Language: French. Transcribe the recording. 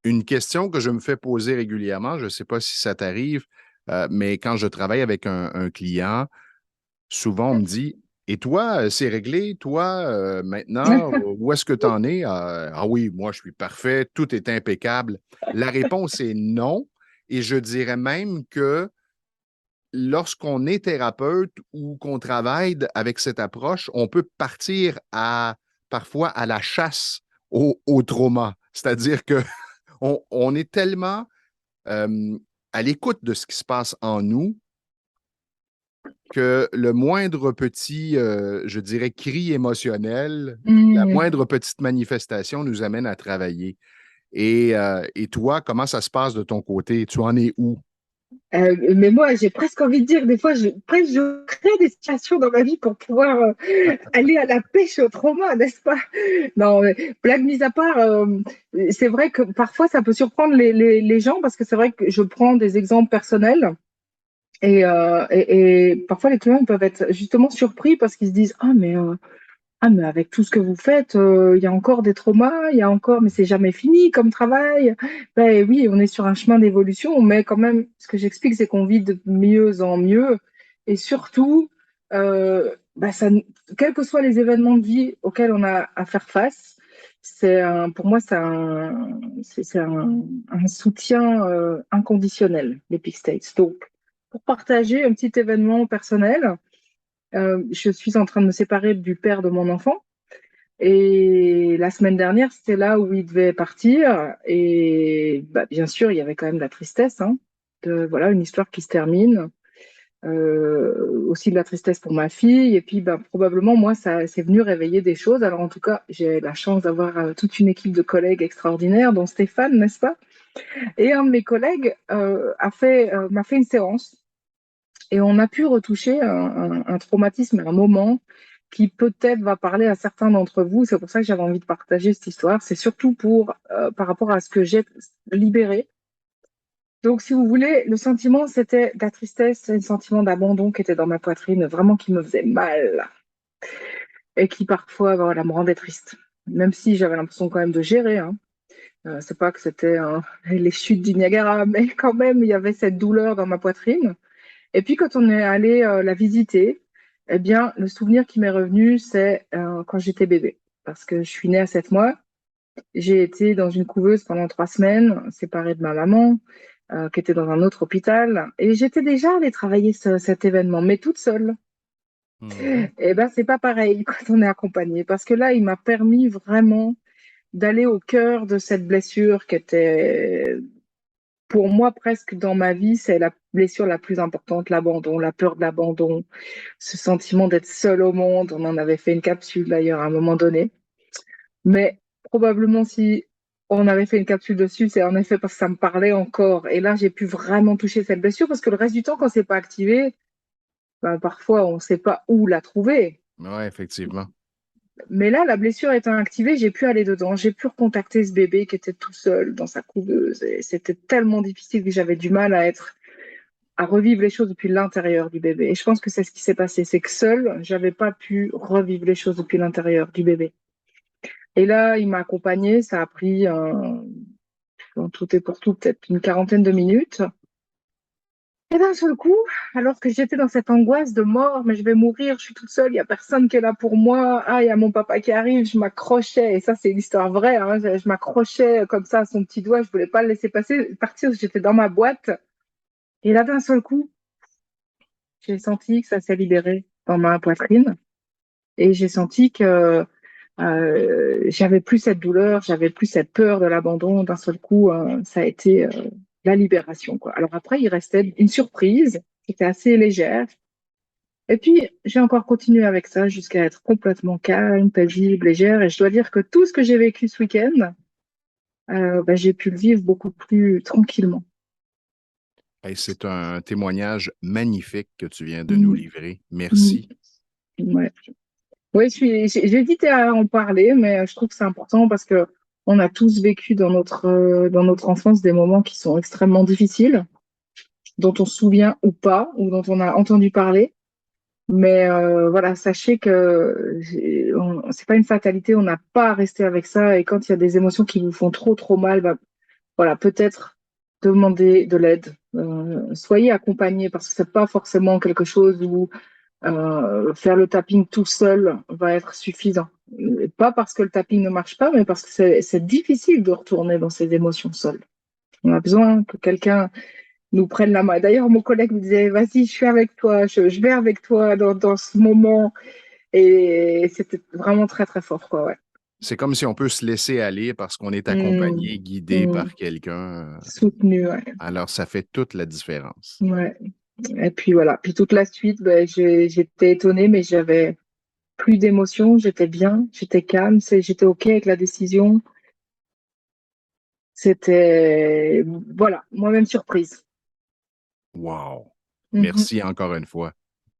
Une question que je me fais poser régulièrement, je ne sais pas si ça t'arrive, mais quand je travaille avec un client, souvent on me dit, et toi, c'est réglé, toi, maintenant, où est-ce que tu en es? Ah oui, moi, je suis parfait, tout est impeccable. La réponse est non, et je dirais même que lorsqu'on est thérapeute ou qu'on travaille avec cette approche, on peut partir parfois à la chasse au trauma. C'est-à-dire que on est tellement euh, à l'écoute de ce qui se passe en nous que le moindre petit, je dirais, cri émotionnel, la Hmm. moindre petite manifestation nous amène à travailler. Et toi, comment ça se passe de ton côté? Tu en es où? Mais moi, j'ai presque envie de dire, des fois, je crée des situations dans ma vie pour pouvoir aller à la pêche au trauma, n'est-ce pas? Non, mais blague mise à part, c'est vrai que parfois, ça peut surprendre les gens parce que c'est vrai que je prends des exemples personnels et parfois, les clients ils peuvent être justement surpris parce qu'ils se disent, ah, mais avec tout ce que vous faites, il y a encore des traumas, il y a encore, mais c'est jamais fini comme travail. Ben oui, on est sur un chemin d'évolution, mais quand même, ce que j'explique, c'est qu'on vit de mieux en mieux. Et surtout, ben quels que soient les événements de vie auxquels on a à faire face, pour moi, c'est un soutien inconditionnel, l'Epic States. Donc, pour partager un petit événement personnel, je suis en train de me séparer du père de mon enfant. Et la semaine dernière, c'était là où il devait partir. Et bah, bien sûr, il y avait quand même de la tristesse, hein, voilà, une histoire qui se termine. Aussi de la tristesse pour ma fille. Et puis, bah, probablement, moi, ça c'est venu réveiller des choses. Alors, en tout cas, j'ai la chance d'avoir toute une équipe de collègues extraordinaires, dont Stéphane, n'est-ce pas? Et un de mes collègues m'a fait une séance et on a pu retoucher un traumatisme, un moment qui peut-être va parler à certains d'entre vous. C'est pour ça que j'avais envie de partager cette histoire. C'est surtout par rapport à ce que j'ai libéré. Donc, si vous voulez, le sentiment, c'était de la tristesse, un sentiment d'abandon qui était dans ma poitrine, vraiment qui me faisait mal et qui parfois, voilà, me rendait triste. Même si j'avais l'impression quand même de gérer, hein. C'est pas que c'était les chutes du Niagara, mais quand même, il y avait cette douleur dans ma poitrine. Et puis quand on est allé la visiter, eh bien, le souvenir qui m'est revenu, c'est quand j'étais bébé. Parce que je suis née à 7 mois. J'ai été dans une couveuse pendant 3 semaines, séparée de ma maman, qui était dans un autre hôpital. Et j'étais déjà allée travailler cet événement, mais toute seule. Mhm. Et ben, c'est pas pareil quand on est accompagné. Parce que là, il m'a permis vraiment d'aller au cœur de cette blessure qui était pour moi, presque dans ma vie, c'est la blessure la plus importante, l'abandon, la peur de l'abandon, ce sentiment d'être seul au monde. On en avait fait une capsule d'ailleurs à un moment donné. Mais probablement si on avait fait une capsule dessus, c'est en effet parce que ça me parlait encore. Et là, j'ai pu vraiment toucher cette blessure parce que le reste du temps, quand c'est pas activé, ben, parfois on ne sait pas où la trouver. Oui, effectivement. Mais là, la blessure étant activée, j'ai pu aller dedans. J'ai pu recontacter ce bébé qui était tout seul dans sa couveuse. Et c'était tellement difficile que j'avais du mal à revivre les choses depuis l'intérieur du bébé. Et je pense que c'est ce qui s'est passé. C'est que seule, j'avais pas pu revivre les choses depuis l'intérieur du bébé. Et là, il m'a accompagnée. Ça a pris, en tout et pour tout, peut-être une quarantaine de minutes. Et d'un seul coup, alors que j'étais dans cette angoisse de mort, mais je vais mourir, je suis toute seule, il y a personne qui est là pour moi. Ah, il y a mon papa qui arrive, je m'accrochais. Et ça, c'est une histoire vraie, hein. Je m'accrochais comme ça à son petit doigt. Je voulais pas le laisser partir. J'étais dans ma boîte. Et là, d'un seul coup, j'ai senti que ça s'est libéré dans ma poitrine et j'ai senti que j'avais plus cette douleur, j'avais plus cette peur de l'abandon. D'un seul coup, ça a été la libération, quoi. Alors après, il restait une surprise qui était assez légère. Et puis, j'ai encore continué avec ça jusqu'à être complètement calme, paisible, légère. Et je dois dire que tout ce que j'ai vécu ce week-end, ben, j'ai pu le vivre beaucoup plus tranquillement. Hey, c'est un témoignage magnifique que tu viens de nous Mm, livrer. mm, Merci. ouais. Oui, j'ai hésité à en parler, mais je trouve que c'est important parce que on a tous vécu dans notre enfance des moments qui sont extrêmement difficiles, dont on se souvient ou pas, ou dont on a entendu parler. Mais voilà, sachez que c'est pas une fatalité, on n'a pas à rester avec ça. Et quand il y a des émotions qui vous font trop mal, bah, voilà, peut-être demander de l'aide. Soyez accompagnés parce que c'est pas forcément quelque chose où faire le tapping tout seul va être suffisant. Pas parce que le tapping ne marche pas, mais parce que c'est difficile de retourner dans ses émotions seul. On a besoin que quelqu'un nous prenne la main. D'ailleurs, mon collègue me disait, vas-y, je suis avec toi, je vais avec toi dans ce moment. Et c'était vraiment très, très fort, quoi, ouais. C'est comme si on peut se laisser aller parce qu'on est Mm, accompagné, guidé mm. par quelqu'un. Soutenu, ouais. Alors, ça fait toute la différence. Ouais. Et puis voilà. Puis toute la suite, ben, j'étais étonnée, mais j'avais plus d'émotions, j'étais bien, j'étais calme, j'étais OK avec la décision. C'était, voilà, moi-même surprise. Wow! Mhm. Merci encore une fois.